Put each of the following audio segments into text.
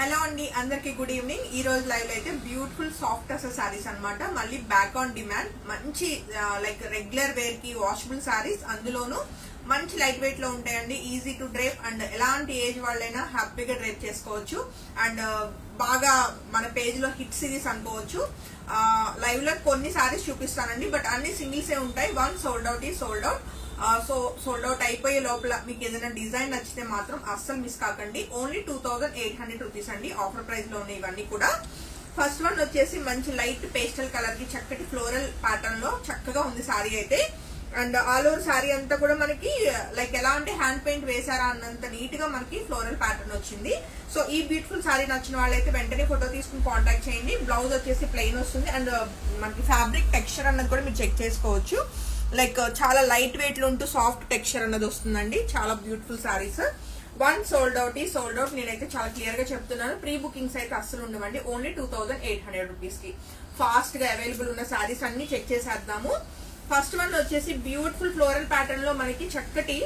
Hello అండి, అందరికి good evening. ఈ రోజు లైవ్ అయితే బ్యూటిఫుల్ సాఫ్ట్ అసలు సారీస్ అన్నమాట. మళ్ళీ బ్యాక్ ఆన్ డిమాండ్ మంచి లైక్ రెగ్యులర్ వేర్ కి వాషబుల్ సారీస్, అందులోనూ మంచి లైట్ వెయిట్ లో ఉంటాయండి. ఈజీ టు డ్రేప్ అండ్ ఎలాంటి ఏజ్ వాళ్ళైనా హ్యాపీగా డ్రేప్ చేసుకోవచ్చు. అండ్ బాగా మన పేజ్ లో హిట్ సిరీస్ అనుకోవచ్చు. లైవ్ లో కొన్ని సారీస్ చూపిస్తానండి, బట్ అన్ని సింగిల్స్ ఏ ఉంటాయి. వన్ సోల్డ్ అవుట్ ఈ సోల్డ్ అవుట్. సోల్డ్ అవుట్ అయిపోయే లోపల మీకు ఏదైనా డిజైన్ నచ్చితే మాత్రం అస్సలు మిస్ కాకండి. ఓన్లీ 2800 రూపీస్ అండి. ఆఫర్ ప్రైస్ లో ఉన్నాయి ఇవన్నీ కూడా. ఫస్ట్ వన్ వచ్చేసి మంచి లైట్ పేస్టల్ కలర్ కి చక్కటి ఫ్లోరల్ ప్యాటర్న్ లో చక్కగా ఉంది సారీ అయితే. అండ్ ఆల్ ఓవర్ సారీ అంతా కూడా మనకి లైక్ ఎలా అంటే హ్యాండ్ పెయింట్ వేసారా అన్నంత నీట్ గా మనకి ఫ్లోరల్ ప్యాటర్న్ వచ్చింది. సో ఈ బ్యూటిఫుల్ సారీ నచ్చిన వాళ్ళైతే వెంటనే ఫోటో తీసుకుని కాంటాక్ట్ చేయండి. బ్లౌజ్ వచ్చేసి ప్లెయిన్ వస్తుంది. అండ్ మనకి ఫ్యాబ్రిక్ టెక్స్చర్ అన్నది కూడా మీరు చెక్ చేసుకోవచ్చు. లైక్ చాలా లైట్ వెయిట్ లో ఉంటూ సాఫ్ట్ టెక్స్చర్ అన్నది వస్తుందండి. చాలా beautiful saris. One sold out ఈ సోల్డ్ అవుట్. నేనైతే చాలా క్లియర్ గా చెప్తున్నాను, ప్రీ బుకింగ్స్ అయితే అస్సలు ఉండవండి. ఓన్లీ 2800 రూపీస్ కి ఫాస్ట్ గా అవైలబుల్ ఉన్న సారీస్ అన్ని చెక్ చేసేద్దాము. ఫస్ట్ వన్ వచ్చేసి బ్యూటిఫుల్ ఫ్లోరల్ ప్యాటర్న్ లో మనకి చక్కటి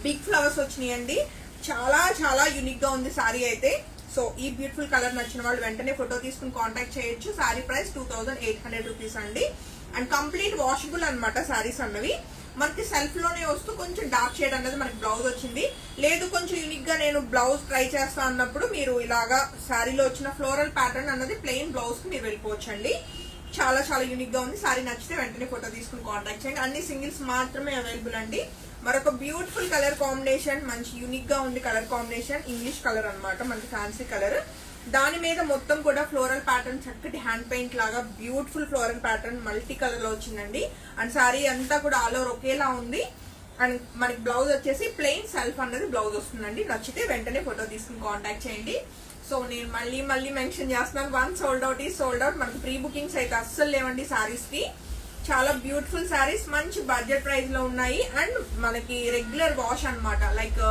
బిగ్ ఫ్లవర్స్ వచ్చినాయండి. చాలా చాలా యూనిక్ గా ఉంది సారీ అయితే. సో ఈ బ్యూటిఫుల్ కలర్ నచ్చిన వాళ్ళు వెంటనే ఫోటో తీసుకుని కాంటాక్ట్ చేయొచ్చు. సారీ ప్రైస్ 2800 రూపీస్ అండి. అండ్ కంప్లీట్ వాషబుల్ అనమాట సారీస్ అన్నవి. మనకి సెల్ఫ్ లోనే వస్తూ కొంచెం డార్క్ షేడ్ అనేది మనకి బ్లౌజ్ వచ్చింది. లేదు కొంచెం యూనిక్ గా నేను బ్లౌజ్ ట్రై చేస్తా అన్నప్పుడు మీరు ఇలాగా సారీలో వచ్చిన ఫ్లోరల్ ప్యాటర్న్ అన్నది ప్లెయిన్ బ్లౌజ్ కి మీరు వెళ్ళిపోవచ్చండి. చాలా చాలా యూనిక్ గా ఉంది. సారీ నచ్చితే వెంటనే ఫోటో తీసుకుని కాంటాక్ట్ చేయండి. అన్ని సింగిల్స్ మాత్రమే అవైలబుల్ అండి. మరొక బ్యూటిఫుల్ కలర్ కాంబినేషన్, మంచి యూనిక్ గా ఉంది కలర్ కాంబినేషన్. ఇంగ్లీష్ కలర్ అన్నమాట, మనకి ఫ్యాన్సీ కలర్. దాని మీద మొత్తం కూడా ఫ్లోరల్ ప్యాటర్న్ చక్కటి హ్యాండ్ పెయింట్ లాగా beautiful floral pattern multi colour లో వచ్చిందండి. అండ్ సారీ అంతా కూడా ఆల్ ఓవర్ ఒకేలా ఉంది. అండ్ మనకి బ్లౌజ్ వచ్చేసి ప్లెయిన్ సెల్ఫ్ అన్నది బ్లౌజ్ వస్తుందండి. నచ్చితే వెంటనే ఫోటో తీసుకుని కాంటాక్ట్ చేయండి. సో నేను మళ్ళీ మెన్షన్ చేస్తున్నాను, వన్ సోల్డ్ అవుట్ ఈ సోల్డ్ అవుట్. మనకి ప్రీ బుకింగ్స్ అయితే అస్సలు లేవండి సారీస్ కి. చాలా బ్యూటిఫుల్ సారీస్, మంచి బడ్జెట్ ప్రైస్ లో ఉన్నాయి. అండ్ మనకి రెగ్యులర్ వాష్ అన్నమాట, లైక్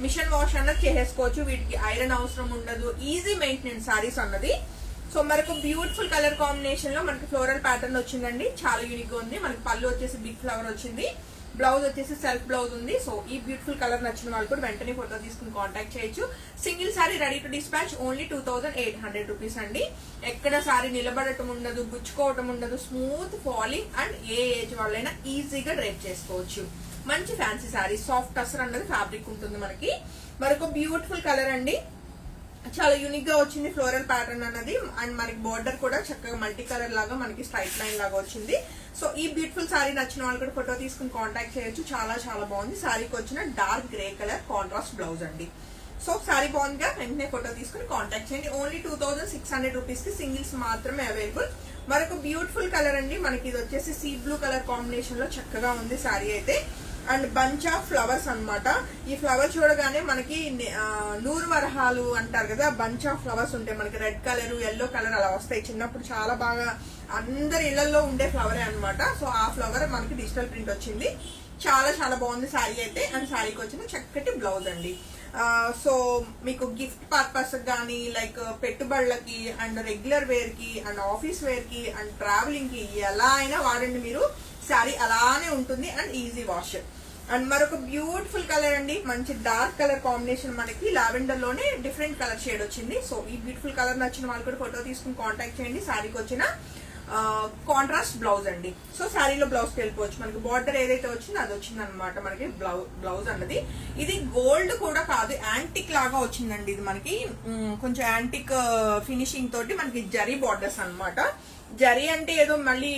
మిషన్ వాష్ అన్నది చేసేసుకోవచ్చు. వీటికి ఐరన్ అవసరం ఉండదు. ఈజీ మెయింటెనెన్స్ సారీస్ అన్నది. సో మనకు బ్యూటిఫుల్ కలర్ కాంబినేషన్ లో మనకి ఫ్లోరల్ ప్యాటర్న్ వచ్చిందండి. చాలా యూనిక్ గా ఉంది. మనకి పళ్ళు వచ్చేసి బిగ్ ఫ్లవర్ వచ్చింది. బ్లౌజ్ వచ్చేసి సెల్ఫ్ బ్లౌజ్ ఉంది. సో ఈ బ్యూటిఫుల్ కలర్ నచ్చిన వాళ్ళు కూడా వెంటనే ఫోటో తీసుకుని కాంటాక్ట్ చేయొచ్చు. Single sorry ready to dispatch. Only 2800 rupees అండి. ఎక్కడ సారీ నిలబడటం ఉండదు, గుచ్చుకోవటం ఉండదు. Smooth falling and A age వాళ్ళైనా ఈజీగా డ్రైప్ చేసుకోవచ్చు. మంచి ఫ్యాన్సీ సారీ, సాఫ్ట్ టసర్ అన్నది ఫ్యాబ్రిక్ ఉంటుంది మనకి. మరొక బ్యూటిఫుల్ కలర్ అండి. చాలా యూనిక్ గా వచ్చింది ఫ్లోరల్ ప్యాటర్న్ అన్నది. అండ్ మనకి బోర్డర్ కూడా చక్కగా మల్టీ కలర్ లాగా మనకి స్ట్రైట్ లైన్ లాగా వచ్చింది. సో ఈ బ్యూటిఫుల్ సారీ నచ్చిన వాళ్ళు కూడా ఫోటో తీసుకుని కాంటాక్ట్ చేయొచ్చు. చాలా చాలా బాగుంది. సారీకి వచ్చిన dark grey colour contrast blouse అండి. సో సారీ బాగుందిగా, వెంటనే ఫోటో తీసుకుని కాంటాక్ట్ చేయండి. ఓన్లీ 2600 రూపీస్ కి సింగిల్స్ మాత్రమే అవైలబుల్. మరొక బ్యూటిఫుల్ కలర్ అండి. మనకి ఇది వచ్చేసి సీ బ్లూ కలర్ కాంబినేషన్ లో చక్కగా ఉంది సారీ అయితే. అండ్ బంచ్ ఆఫ్ ఫ్లవర్స్ అన్నమాట. ఈ ఫ్లవర్ చూడగానే మనకి నూరు వరహాలు అంటారు కదా, బంచ్ ఆఫ్ ఫ్లవర్స్ ఉంటాయి మనకి. రెడ్ కలర్, ఎల్లో కలర్ అలా వస్తాయి. చిన్నప్పుడు చాలా బాగా అందరి ఇళ్లలో ఉండే ఫ్లవరే అన్నమాట. సో ఆ ఫ్లవర్ మనకి డిజిటల్ ప్రింట్ వచ్చింది. చాలా చాలా బాగుంది సారీ అయితే. అండ్ సారీకి వచ్చిన చక్కటి బ్లౌజ్ అండి. సో మీకు గిఫ్ట్ పర్పస్ కానీ, లైక్ పెట్టుబడులకి అండ్ రెగ్యులర్ వేర్ కి అండ్ ఆఫీస్ వేర్ కి అండ్ ట్రావెలింగ్ కి ఎలా అయినా వాడండి మీరు. సారీ అలానే ఉంటుంది అండ్ ఈజీ వాష్. అండ్ మరొక బ్యూటిఫుల్ కలర్ అండి. మంచి డార్క్ కలర్ కాంబినేషన్, మనకి లావెండర్ లోనే డిఫరెంట్ కలర్ షేడ్ వచ్చింది. సో ఈ బ్యూటిఫుల్ కలర్ నచ్చిన వాళ్ళు కూడా ఫోటో తీసుకుని కాంటాక్ట్ చేయండి. సారీకి వచ్చిన కాంట్రాస్ట్ బ్లౌజ్ అండి. సో శారీలో బ్లౌజ్ కి వెళ్ళిపోవచ్చు. మనకి బార్డర్ ఏదైతే వచ్చిందో అది వచ్చింది అనమాట మనకి బ్లౌజ్ అన్నది. ఇది గోల్డ్ కూడా కాదు, యాంటిక్ లాగా వచ్చిందండి. ఇది మనకి కొంచెం యాంటిక్ ఫినిషింగ్ తోటి మనకి జరీ బార్డర్స్ అన్నమాట. జరీ అంటే ఏదో మళ్ళీ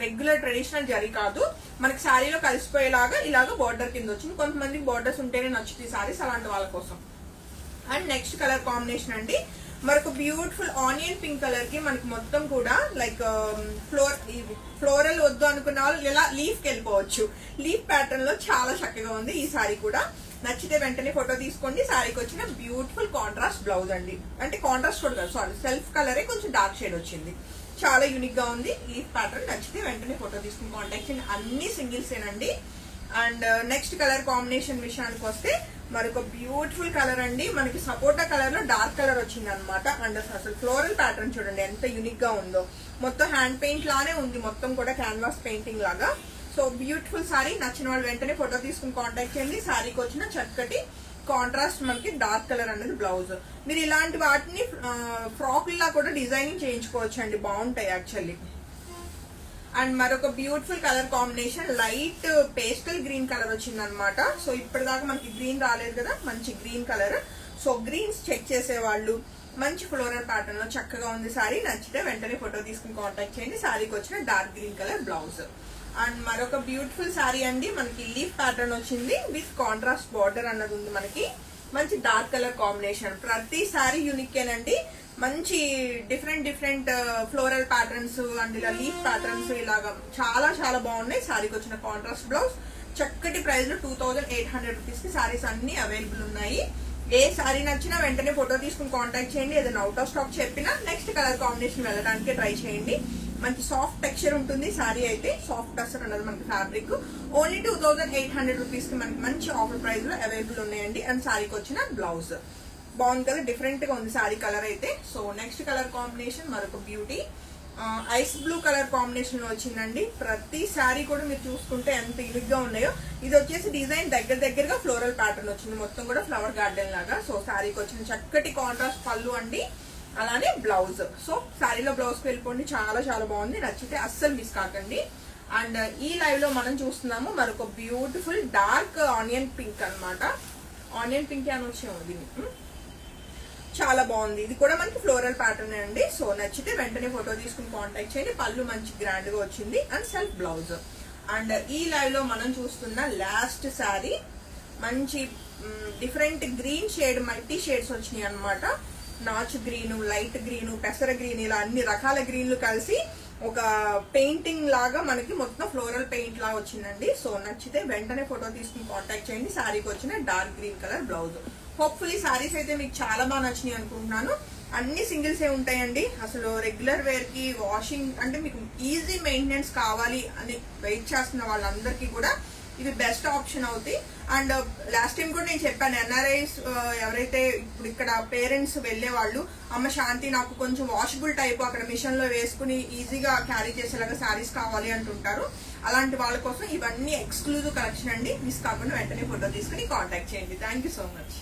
రెగ్యులర్ ట్రెడిషనల్ జరీ కాదు, మనకి శారీలో కలిసిపోయేలాగా ఇలాగా బార్డర్ కింద వచ్చింది. కొంతమందికి బార్డర్స్ ఉంటేనే నచ్చుతాయి సారీస్, అలాంటి వాళ్ళ కోసం. అండ్ నెక్స్ట్ కలర్ కాంబినేషన్ అండి. మరొక బ్యూటిఫుల్ ఆనియన్ పింక్ కలర్ కి మనకి మొత్తం కూడా లైక్ ఫ్లోరల్ వద్దు అనుకున్న వాళ్ళు ఇలా లీఫ్ కి వెళ్ళిపోవచ్చు. లీఫ్ ప్యాటర్న్ లో చాలా చక్కగా ఉంది ఈ సారీ కూడా. నచ్చితే వెంటనే ఫోటో తీసుకోండి. సారీకి వచ్చిన బ్యూటిఫుల్ కాంట్రాస్ట్ బ్లౌజ్ అండి. అంటే కాంట్రాస్ట్ కూడా కాదు, సారీ, సెల్ఫ్ కలరే కొంచెం డార్క్ షేడ్ వచ్చింది. చాలా యూనిక్ గా ఉంది లీఫ్ ప్యాటర్న్. నచ్చితే వెంటనే ఫోటో తీసుకుని కాంటాక్ట్ చేయండి. అన్ని సింగిల్స్ ఏనండి. అండ్ నెక్స్ట్ కలర్ కాంబినేషన్ విషయానికి వస్తే మరొక బ్యూటిఫుల్ కలర్ అండి. మనకి సపోటా కలర్ లో డార్క్ కలర్ వచ్చింది అనమాట. అండ్ అసలు ఫ్లోరల్ ప్యాటర్న్ చూడండి ఎంత యూనిక్ గా ఉందో. మొత్తం హ్యాండ్ పెయింట్ లానే ఉంది, మొత్తం కూడా క్యాన్వాస్ పెయింటింగ్ లాగా. సో బ్యూటిఫుల్ సారీ నచ్చిన వాళ్ళు వెంటనే ఫోటో తీసుకుని కాంటాక్ట్ చేయండి. సారీకి వచ్చిన చక్కటి కాంట్రాస్ట్ మనకి డార్క్ కలర్ అనేది బ్లౌజ్. మీరు ఇలాంటి వాటిని ఫ్రాక్లా కూడా డిజైనింగ్ చేయించుకోవచ్చు అండి, బాగుంటాయి యాక్చువల్లీ. అండ్ మరొక beautiful colour combination light pastel green colour వచ్చింది అనమాట. సో ఇప్పటిదాకా మనకి గ్రీన్ రాలేదు కదా, మంచి green colour. So greens check చేసే వాళ్ళు మంచి ఫ్లోరల్ ప్యాటర్న్ లో చక్కగా ఉంది సారీ. నచ్చితే వెంటనే ఫోటో తీసుకుని కాంటాక్ట్ చేయండి. సారీకి వచ్చిన dark green colour blouse. And మరొక బ్యూటిఫుల్ సారీ అండి, మనకి లీఫ్ ప్యాటర్న్ వచ్చింది విత్ కాంట్రాస్ట్ బార్డర్ అన్నది ఉంది మనకి. మంచి డార్క్ కలర్ కాంబినేషన్. ప్రతి సారీ యూనిక్ ఏనండి, మంచి different different floral patterns and ఇలా లీఫ్ ప్యాటర్న్స్ ఇలాగా చాలా చాలా బాగున్నాయి. సారీకి వచ్చిన కాంట్రాస్ట్ బ్లౌజ్. చక్కటి ప్రైస్ లో 2800 రూపీస్ కి సారీస్ అన్ని అవైలబుల్ ఉన్నాయి. ఏ సారీ నచ్చినా వెంటనే ఫోటో తీసుకుని కాంటాక్ట్ చేయండి. ఏదైనా అవుట్ ఆఫ్ స్టాక్ చెప్పినా నెక్స్ట్ కలర్ కాంబినేషన్ వెళ్ళడానికి ట్రై చేయండి. మంచి సాఫ్ట్ టెక్స్చర్ ఉంటుంది సారీ అయితే. సాఫ్ట్ టెక్స్చర్ అన్నది మనకి ఫ్యాబ్రిక్. ఓన్లీ 2800 రూపీస్ కి మనకి మంచి ఆఫర్ ప్రైస్ లో అవైలబుల్ ఉన్నాయండి. అండ్ సారీకి వచ్చిన బ్లౌజ్ బాగుంది కదా, డిఫరెంట్ గా ఉంది సారీ కలర్ అయితే. సో నెక్స్ట్ కలర్ కాంబినేషన్ మరొక beauty ice blue colour combination లో వచ్చిందండి. ప్రతి సారీ కూడా మీరు చూసుకుంటే ఎంత యూనిక్ గా ఉన్నాయో. ఇది వచ్చేసి డిజైన్ దగ్గరగా ఫ్లోరల్ ప్యాటర్న్ వచ్చింది, మొత్తం కూడా ఫ్లవర్ గార్డెన్ లాగా. సో సారీకి వచ్చిన చక్కటి కాంట్రాస్ట్ పళ్ళు అండి, అలానే బ్లౌజ్. సో సారీలో బ్లౌజ్ కి వెళ్ళిపోండి, చాలా చాలా బాగుంది. నచ్చితే అస్సలు మిస్ కాకండి. అండ్ ఈ లైవ్ లో మనం చూస్తున్నాము మరొక బ్యూటిఫుల్ డార్క్ ఆనియన్ పింక్ అన్నమాట. ఆనియన్ పింక్ అని వచ్చేమో దీన్ని, చాలా బాగుంది. ఇది కూడా మనకి ఫ్లోరల్ ప్యాటర్న్ అండి. సో నచ్చితే వెంటనే ఫోటో తీసుకుని కాంటాక్ట్ చేయండి. పళ్ళు మంచి గ్రాండ్ గా వచ్చింది అండ్ సెల్ఫ్ బ్లౌజ్. అండ్ ఈ లైవ్ లో మనం చూస్తున్న లాస్ట్ శారీ మంచి different green shade, multi shades వచ్చినాయి అనమాట. నాచు గ్రీన్, లైట్ గ్రీన్, పెసర గ్రీన్, ఇలా అన్ని రకాల గ్రీన్లు కలిసి ఒక పెయింటింగ్ లాగా మనకి మొత్తం ఫ్లోరల్ పెయింట్ లాగా వచ్చిందండి. సో నచ్చితే వెంటనే ఫోటో తీసుకుని కాంటాక్ట్ చేయండి. శారీకి వచ్చిన dark green colour blouse. Hopefully saris అయితే మీకు చాలా బాగా నచ్చినాయి అనుకుంటున్నాను. అన్ని సింగిల్సే ఉంటాయండి. అసలు రెగ్యులర్ వేర్ కి వాషింగ్ అంటే మీకు ఈజీ మెయింటెనెన్స్ కావాలి అని వెయిట్ చేస్తున్న వాళ్ళందరికీ కూడా ఇవి బెస్ట్ ఆప్షన్ అవుతాయి. అండ్ లాస్ట్ టైం కూడా నేను చెప్పాను, ఎన్ఆర్ఐస్ ఎవరైతే ఇప్పుడు ఇక్కడ పేరెంట్స్ వెళ్లే వాళ్ళు, అమ్మ శాంతి నాకు కొంచెం వాషబుల్ టైప్ అక్కడ మిషన్ లో వేసుకుని ఈజీగా క్యారీ చేసేలాగా శారీస్ కావాలి అంటుంటారు. అలాంటి వాళ్ళ కోసం ఇవన్నీ ఎక్స్క్లూజివ్ కలెక్షన్ అండి. మిస్ కాకుండా వెంటనే ఫోటో తీసుకుని కాంటాక్ట్ చేయండి. Thank you so much.